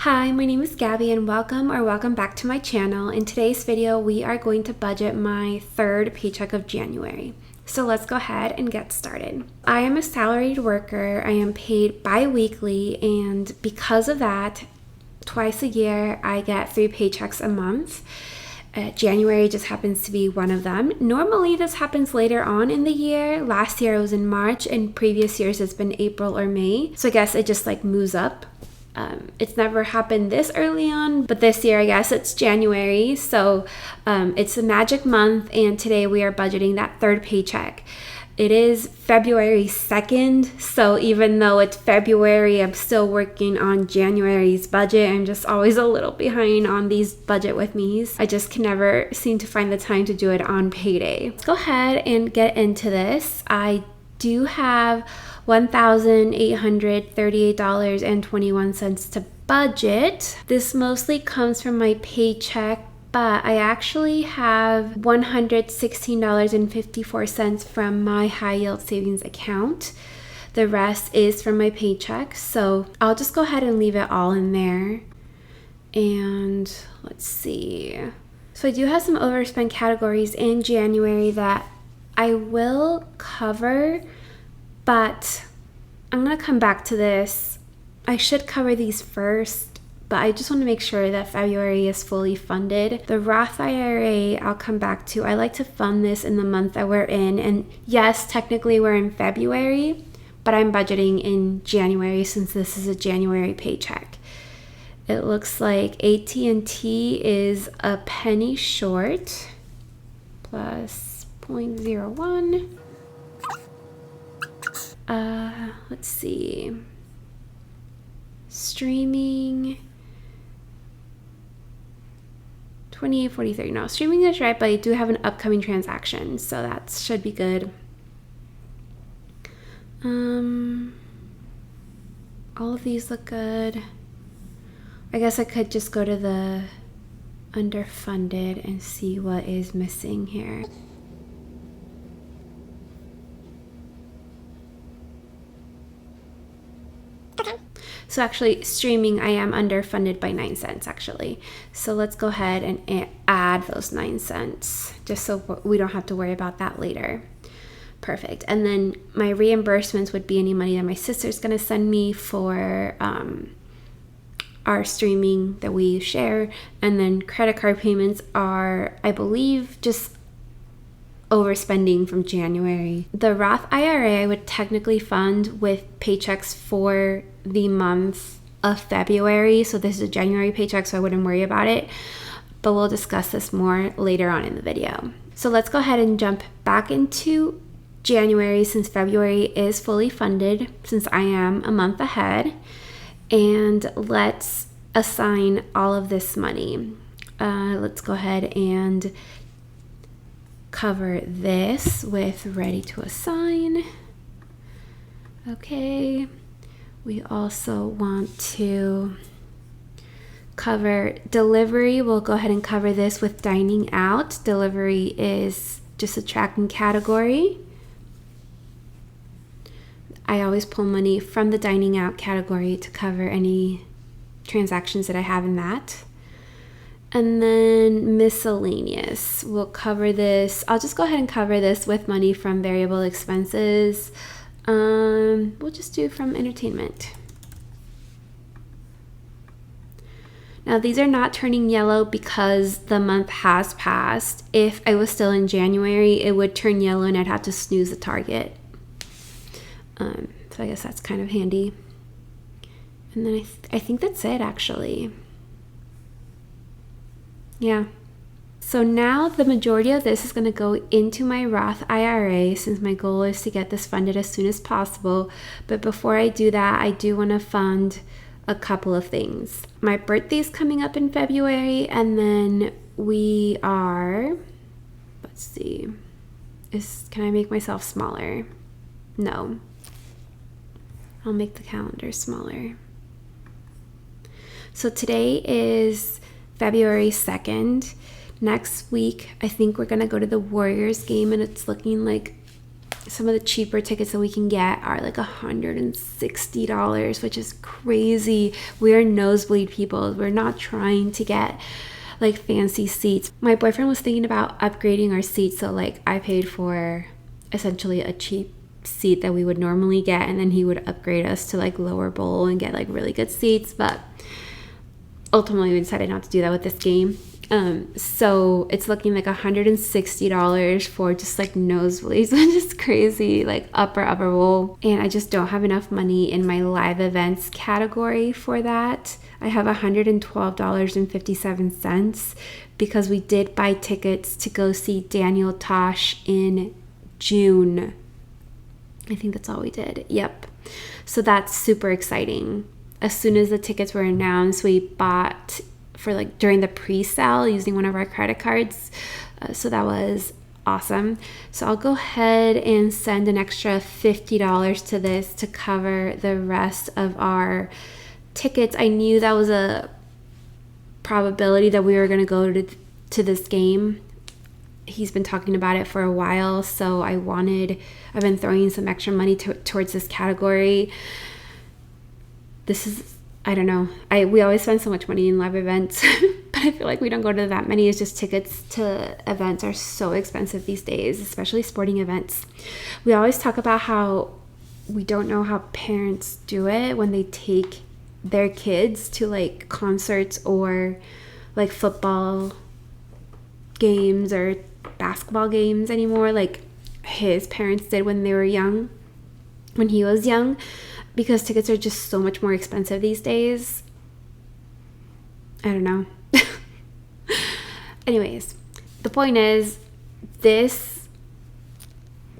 Hi, my name is Gabby and welcome back to my channel. In today's video, we are going to budget my third paycheck of January. So let's go ahead and get started. I am a salaried worker. I am paid bi-weekly, and because of that, twice a year, I get 3 paychecks a month. January just happens to be one of them. Normally this happens later on in the year. Last year it was in March, and previous years it's been April or May. So I guess it just like moves up. It's never happened this early on, but this year I guess it's January. So it's a magic month, and today we are budgeting that third paycheck. It is February 2nd, so even though it's February, I'm still working on January's budget. I'm just always a little behind on these budget with me's. I just can never seem to find the time to do it on payday. Let's go ahead and get into this. I do have $1,838.21 to budget. This mostly comes from my paycheck, but I actually have $116.54 from my high yield savings account. The rest is from my paycheck, so I'll just go ahead and leave it all in there. And let's see. So I do have some overspend categories in January that I will cover, but I'm gonna come back to this. I should cover these first, but I just want to make sure that February is fully funded. The Roth IRA, I'll come back to. I like to fund this in the month that we're in, and yes, technically we're in February, but I'm budgeting in January since this is a January paycheck. It looks like AT&T is a penny short, plus 0.01. Let's see. Streaming, 28.43. No, streaming is right, but I do have an upcoming transaction, so that should be good. All of these look good. I guess I could just go to the underfunded and see what is missing here. So actually, streaming, I am underfunded by 9 cents actually. So let's go ahead and add those 9 cents just so we don't have to worry about that later. Perfect. And then my reimbursements would be any money that my sister's gonna send me for our streaming that we share. And then credit card payments are, I believe, just overspending from January. The Roth IRA I would technically fund with paychecks for the month of February. So this is a January paycheck, so I wouldn't worry about it. But we'll discuss this more later on in the video. So let's go ahead and jump back into January since February is fully funded, since I am a month ahead. And let's assign all of this money. Let's go ahead and cover this with ready to assign. Okay, we also want to cover delivery. We'll go ahead and cover this with dining out. Delivery is just a tracking category. I always pull money from the dining out category to cover any transactions that I have in that. And then miscellaneous, we'll cover this. I'll just go ahead and cover this with money from variable expenses. We'll just do from entertainment. Now these are not turning yellow because the month has passed. If I was still in January, it would turn yellow and I'd have to snooze the target. So I guess that's kind of handy. And then I think that's it actually. Yeah. So now the majority of this is going to go into my Roth IRA since my goal is to get this funded as soon as possible. But before I do that, I do want to fund a couple of things. My birthday's coming up in February, and then we are, let's see, can I make myself smaller? No. I'll make the calendar smaller. So today is February 2nd. Next week, I think we're gonna go to the Warriors game, and it's looking like some of the cheaper tickets that we can get are like $160, which is crazy. We are nosebleed people. We're not trying to get like fancy seats. My boyfriend was thinking about upgrading our seats, so like I paid for essentially a cheap seat that we would normally get, and then he would upgrade us to like lower bowl and get like really good seats. But ultimately we decided not to do that with this game. So it's looking like $160 for just like nosebleeds, which is crazy, like upper bowl. And I just don't have enough money in my live events category for that. I have $112.57 because we did buy tickets to go see Daniel Tosh in June. I think that's all we did. Yep. So that's super exciting. As soon as the tickets were announced, we bought for like during the pre-sale using one of our credit cards. So that was awesome. So I'll go ahead and send an extra $50 to this to cover the rest of our tickets. I knew that was a probability that we were going to go to this game. He's been talking about it for a while, so I've been throwing some extra money towards this category. This is, I don't know. We always spend so much money in live events, but I feel like we don't go to that many. It's just tickets to events are so expensive these days, especially sporting events. We always talk about how we don't know how parents do it when they take their kids to like concerts or like football games or basketball games anymore, like his parents did when he was young. Because tickets are just so much more expensive these days. I don't know. Anyways, the point is, this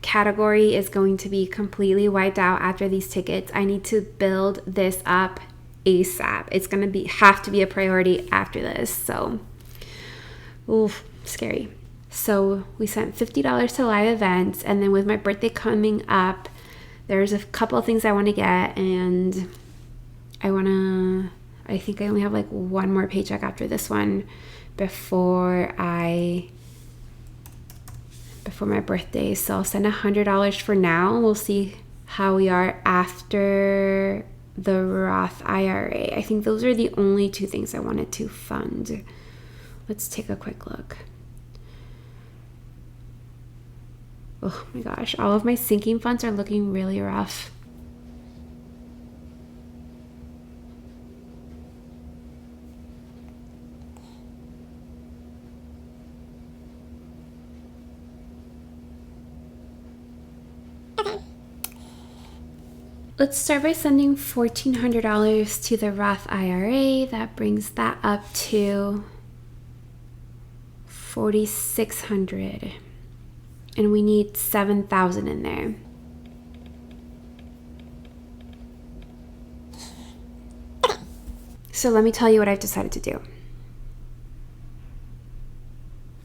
category is going to be completely wiped out after these tickets. I need to build this up ASAP. It's going to have to be a priority after this. So, oof, scary. So we sent $50 to live events, and then with my birthday coming up, there's a couple of things I want to get, and I think I only have like one more paycheck after this one before my birthday. So I'll send $100 for now. We'll see how we are after the Roth IRA. I think those are the only two things I wanted to fund. Let's take a quick look. Oh my gosh, all of my sinking funds are looking really rough. Okay. Let's start by sending $1,400 to the Roth IRA. That brings that up to $4,600. And we need $7,000 in there. So let me tell you what I've decided to do.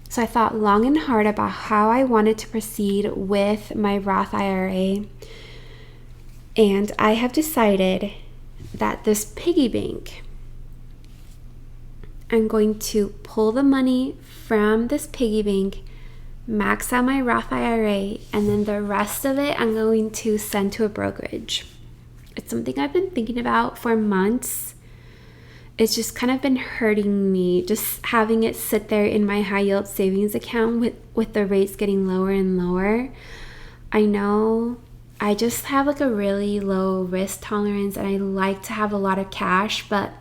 So I thought long and hard about how I wanted to proceed with my Roth IRA. And I have decided that this piggy bank, I'm going to pull the money from this piggy bank, max out my Roth IRA, and then the rest of it I'm going to send to a brokerage. It's something I've been thinking about for months. It's just kind of been hurting me, just having it sit there in my high yield savings account with the rates getting lower and lower. I know I just have like a really low risk tolerance, and I like to have a lot of cash, but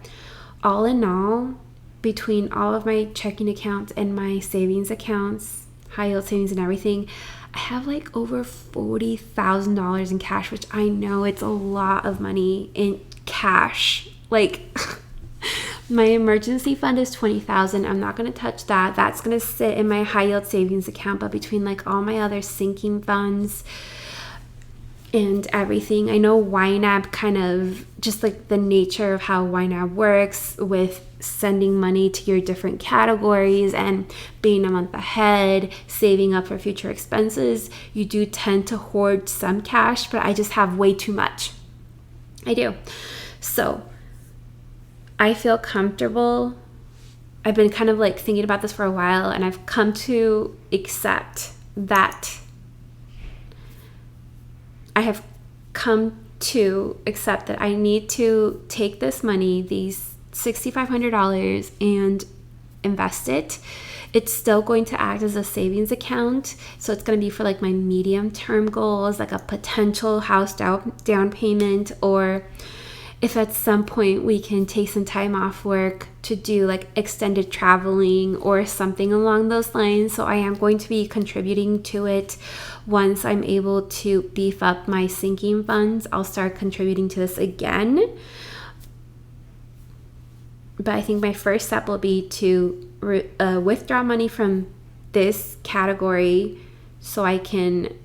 all in all, between all of my checking accounts and my savings accounts, high yield savings and everything, I have like over $40,000 in cash, which I know it's a lot of money in cash. Like my emergency fund is $20,000. I'm not going to touch that. That's going to sit in my high yield savings account, but between like all my other sinking funds and everything, I know YNAB kind of just like the nature of how YNAB works with sending money to your different categories and being a month ahead, saving up for future expenses. You do tend to hoard some cash, but I just have way too much. I do. So I feel comfortable. I've been kind of like thinking about this for a while, and I've come to accept that I have come to accept that I need to take this money, these $6,500, and invest it. It's still going to act as a savings account. So it's going to be for like my medium term goals, like a potential house down payment, or if at some point we can take some time off work to do like extended traveling or something along those lines. So I am going to be contributing to it. Once I'm able to beef up my sinking funds, I'll start contributing to this again. But I think my first step will be to withdraw money from this category so I can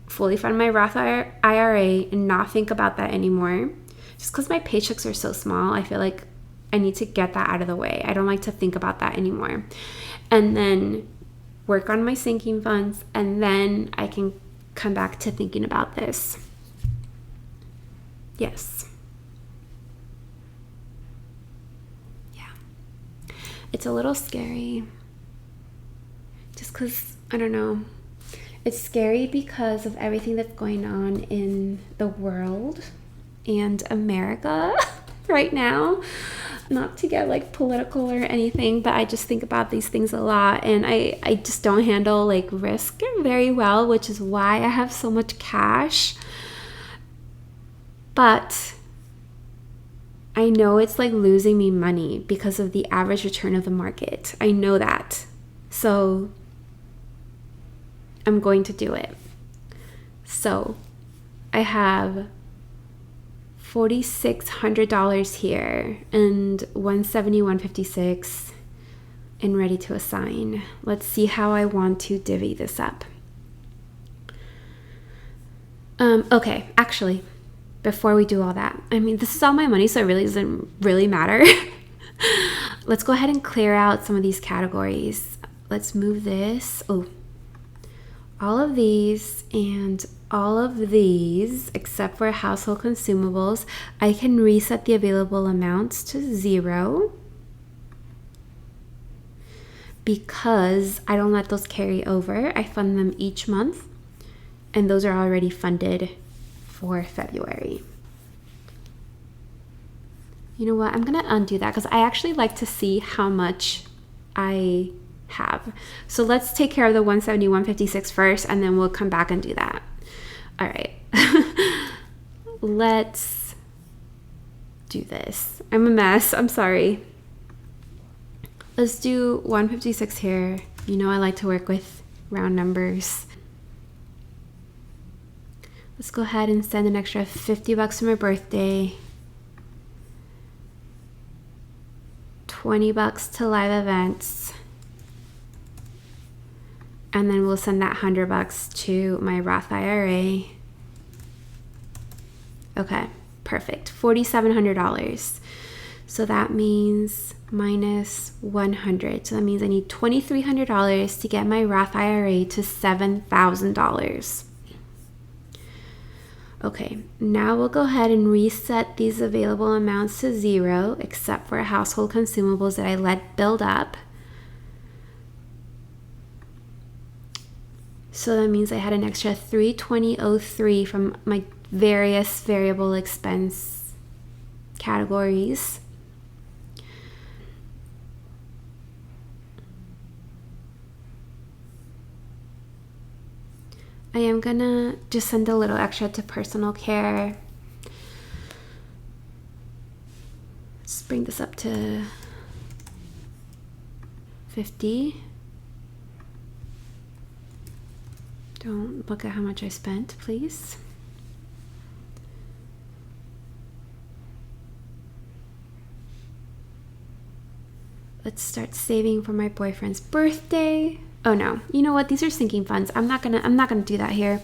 fully fund my Roth IRA and not think about that anymore. Just because my paychecks are so small, I feel like I need to get that out of the way. I don't like to think about that anymore. And then work on my sinking funds, and then I can come back to thinking about this. Yes. Yeah. It's a little scary. Just because, I don't know. It's scary because of everything that's going on in the world and America right now. Not to get like political or anything, but I just think about these things a lot, and I just don't handle like risk very well, which is why I have so much cash. But I know it's like losing me money because of the average return of the market. I know that. So I'm going to do it. So I have $4,600 here and $171.56 and ready to assign. Let's see how I want to divvy this up. Okay, actually, before we do all that, I mean, this is all my money, so it really doesn't really matter. Let's go ahead and clear out some of these categories. Let's move this. Oh, all of these and all of these, except for household consumables, I can reset the available amounts to 0 because I don't let those carry over. I fund them each month, and those are already funded for February. You know what? I'm going to undo that because I actually like to see how much I have. So let's take care of the $171.56 first, and then we'll come back and do that. All right. Let's do this. I'm a mess. I'm sorry. Let's do 156 here. You know I like to work with round numbers. Let's go ahead and send an extra $50 for my birthday. $20 to live events. And then we'll send that $100 to my Roth IRA. Okay, perfect. $4,700. So that means minus 100. So that means I need $2,300 to get my Roth IRA to $7,000. Okay, now we'll go ahead and reset these available amounts to 0, except for household consumables that I let build up. So that means I had an extra $320.03 from my various variable expense categories. I am gonna just send a little extra to personal care. Let's bring this up to 50. Don't look at how much I spent, please. Let's start saving for my boyfriend's birthday. Oh no, you know what? These are sinking funds. I'm not gonna do that here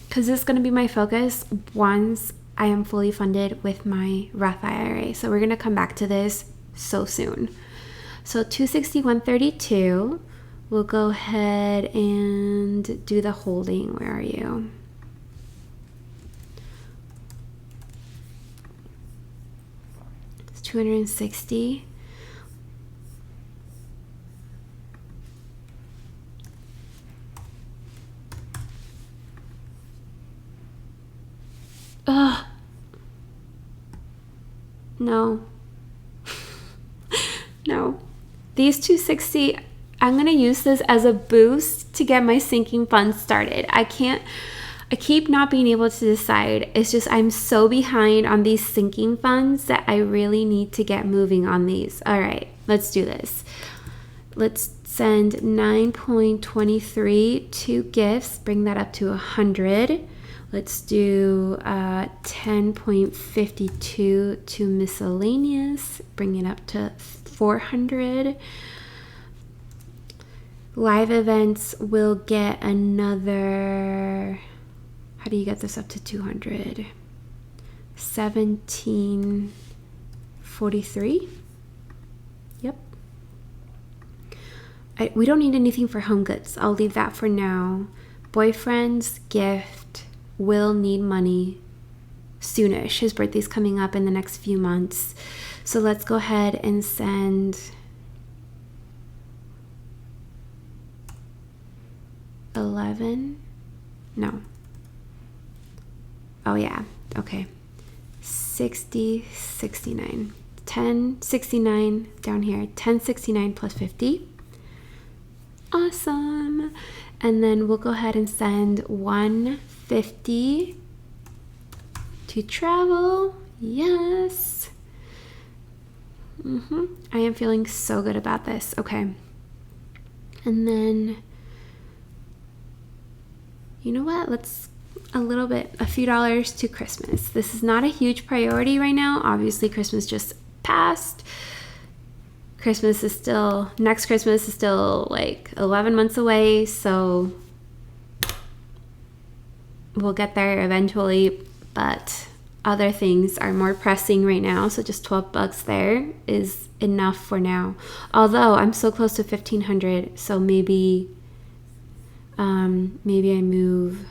because this is gonna be my focus once I am fully funded with my Roth IRA. So we're gonna come back to this so soon. So $261.32. We'll go ahead and do the holding. Where are you? It's $260. Ugh. No. No. These 260, I'm going to use this as a boost to get my sinking fund started. I keep not being able to decide. It's just I'm so behind on these sinking funds that I really need to get moving on these. All right, let's do this. Let's send 9.23 to gifts, bring that up to 100. Let's do 10.52 to miscellaneous, bring it up to 400. Live events will get another, how do you get this up to 200? 17.43. Yep. We don't need anything for home goods. I'll leave that for now. Boyfriend's gift will need money soonish. His birthday's coming up in the next few months. So let's go ahead and send 11. No. Oh yeah. Okay. 60, 69. 1069 down here. 1069 plus 50. Awesome. And then we'll go ahead and send 150 to travel. Yes. I am feeling so good about this. Okay. And then, you know what? Let's a few dollars to Christmas. This is not a huge priority right now. Obviously, Christmas just passed. Next Christmas is still like 11 months away, so we'll get there eventually, but other things are more pressing right now, so just $12 there is enough for now. Although I'm so close to 1,500, so maybe I move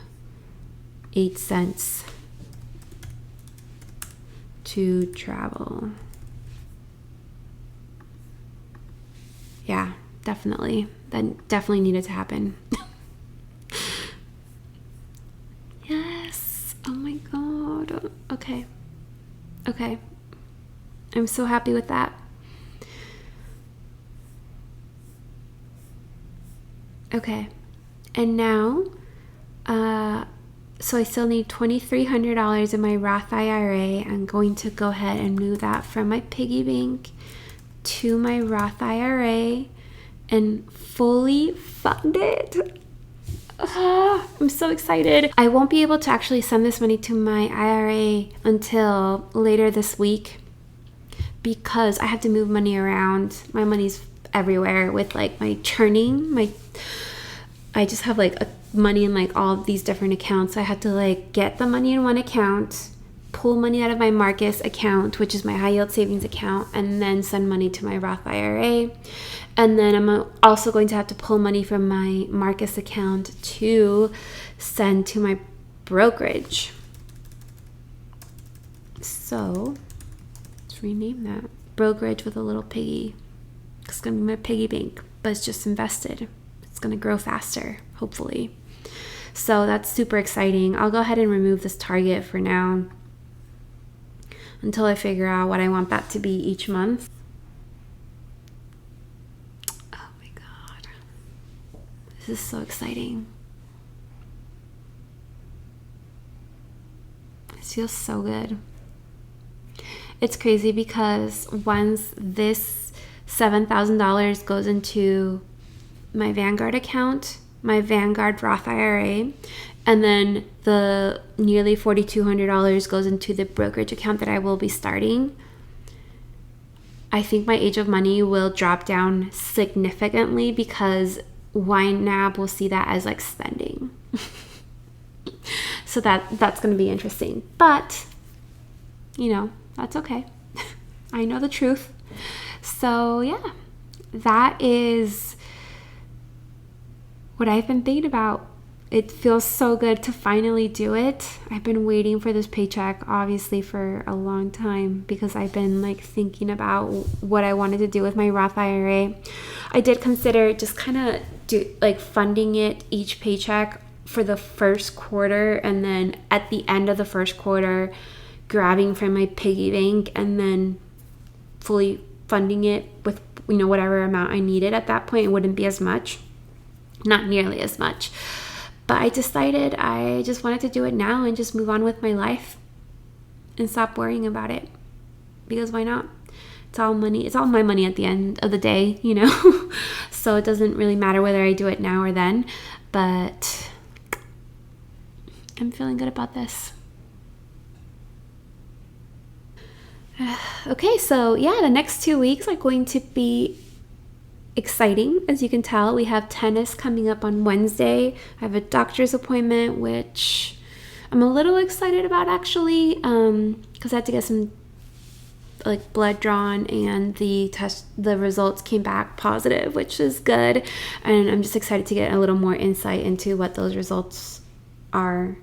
8 cents to travel. Yeah, definitely. That definitely needed to happen. Yes. Oh my God. Okay. I'm so happy with that. Okay. And now, so I still need $2,300 in my Roth IRA. I'm going to go ahead and move that from my piggy bank to my Roth IRA and fully fund it. I'm so excited. I won't be able to actually send this money to my IRA until later this week because I have to move money around. My money's everywhere with like my churning. I just have like money in like all of these different accounts. So I have to like get the money in one account, pull money out of my Marcus account, which is my high yield savings account, and then send money to my Roth IRA. And then I'm also going to have to pull money from my Marcus account to send to my brokerage. So let's rename that brokerage with a little piggy. It's going to be my piggy bank, but it's just invested. It's going to grow faster, hopefully. So that's super exciting. I'll go ahead and remove this target for now until I figure out what I want that to be each month. Oh my God. This is so exciting. This feels so good. It's crazy because once this $7,000 goes into my Vanguard account, my Vanguard Roth IRA, and then the nearly $4,200 goes into the brokerage account that I will be starting, I think my age of money will drop down significantly because YNAB will see that as like spending. So that's going to be interesting. But, that's okay. I know the truth. So yeah, that is what I've been thinking about. It feels so good to finally do it. I've been waiting for this paycheck, obviously, for a long time because I've been like thinking about what I wanted to do with my Roth IRA. I did consider just kind of funding it each paycheck for the first quarter, and then at the end of the first quarter grabbing from my piggy bank and then fully funding it with, you know, whatever amount I needed at that point. It wouldn't be as much, not nearly as much. But I decided I just wanted to do it now and just move on with my life and stop worrying about it, because why not? It's all money. It's all my money at the end of the day, you know. So it doesn't really matter whether I do it now or then, but I'm feeling good about this. Okay, so yeah, the next 2 weeks are going to be exciting. As you can tell, we have tennis coming up on Wednesday. I have a doctor's appointment, which I'm a little excited about, actually, because I had to get some like blood drawn, and the results came back positive, which is good, and I'm just excited to get a little more insight into what those results are.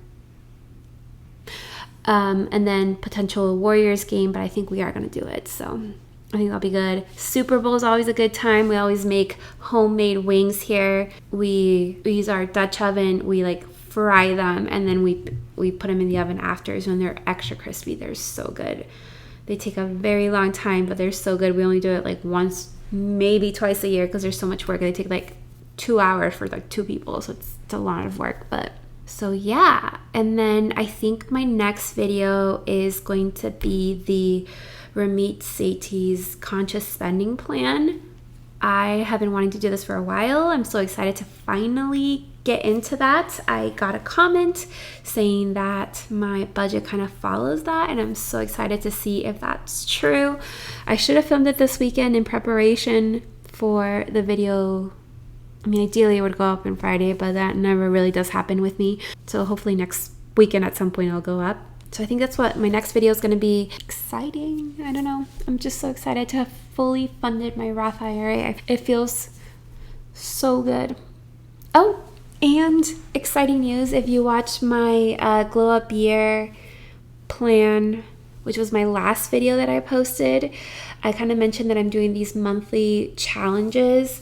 And then potential Warriors game, but I think we are going to do it, so I think that'll be good. Super Bowl is always a good time. We always make homemade wings here. We use our Dutch oven. We like fry them, and then we put them in the oven after, so when they're extra crispy. They're so good. They take a very long time, but they're so good. We only do it like once, maybe twice a year, because there's so much work. They take like 2 hours for like 2 people, so it's a lot of work. But so yeah, and then I think my next video is going to be the Ramit Sethi's conscious spending plan. I have been wanting to do this for a while. I'm so excited to finally get into that. I got a comment saying that my budget kind of follows that, and I'm so excited to see if that's true. I should have filmed it this weekend in preparation for the video. I mean, ideally it would go up on Friday, but that never really does happen with me. So hopefully next weekend at some point it'll go up. So I think that's what my next video is going to be. Exciting. I don't know. I'm just so excited to have fully funded my Roth IRA. It feels so good. Oh, and exciting news. If you watched my Glow Up Year plan, which was my last video that I posted, I kind of mentioned that I'm doing these monthly challenges.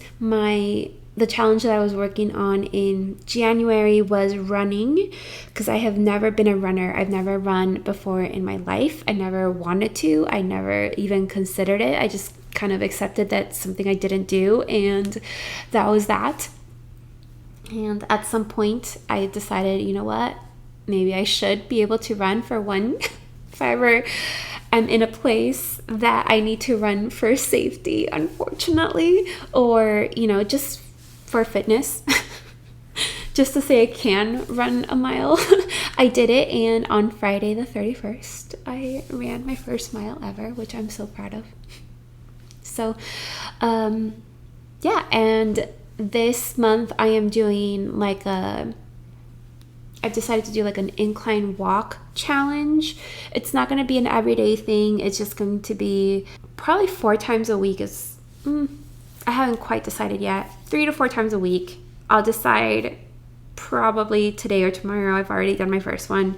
The challenge that I was working on in January was running, because I have never been a runner. I've never run before in my life. I never wanted to. I never even considered it. I just kind of accepted that something I didn't do, and that was that. And at some point I decided, you know what, maybe I should be able to run for one if I ever am in a place that I need to run for safety, unfortunately, or, you know, just for fitness, just to say I can run a mile. I did it, and on Friday the 31st, I ran my first mile ever, which I'm so proud of. So, yeah, and this month I am doing like I've decided to do like an incline walk challenge. It's not going to be an everyday thing. It's just going to be probably 4 times a week. I haven't quite decided yet. 3 to 4 times a week. I'll decide probably today or tomorrow. I've already done my first one.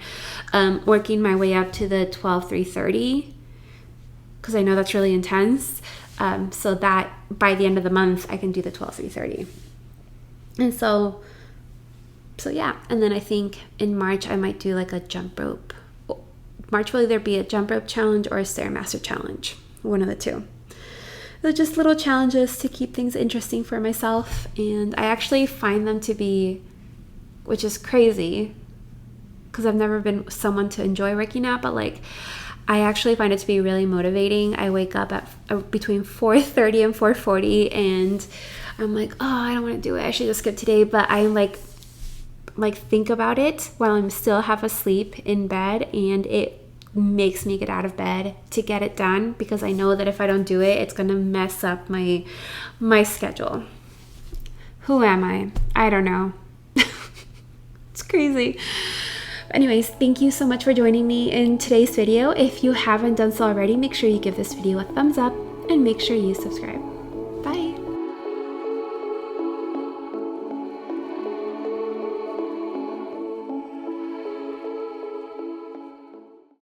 Working my way up to the 12-3-30, because I know that's really intense. So that by the end of the month, I can do the 12-3-30. And so yeah. And then I think in March, I might do like a jump rope. March will either be a jump rope challenge or a Stairmaster challenge. One of the two. They're just little challenges to keep things interesting for myself. And I actually find them to be, which is crazy, because I've never been someone to enjoy working out, but like, I actually find it to be really motivating. I wake up at between 4:30 and 4:40, and I'm like, oh, I don't want to do it. I should just skip today. But I like think about it while I'm still half asleep in bed, and it makes me get out of bed to get it done, because I know that if I don't do it, it's gonna mess up my schedule. Who am I? I don't know. It's crazy. Anyways, thank you so much for joining me in today's video. If you haven't done so already, make sure you give this video a thumbs up and make sure you subscribe.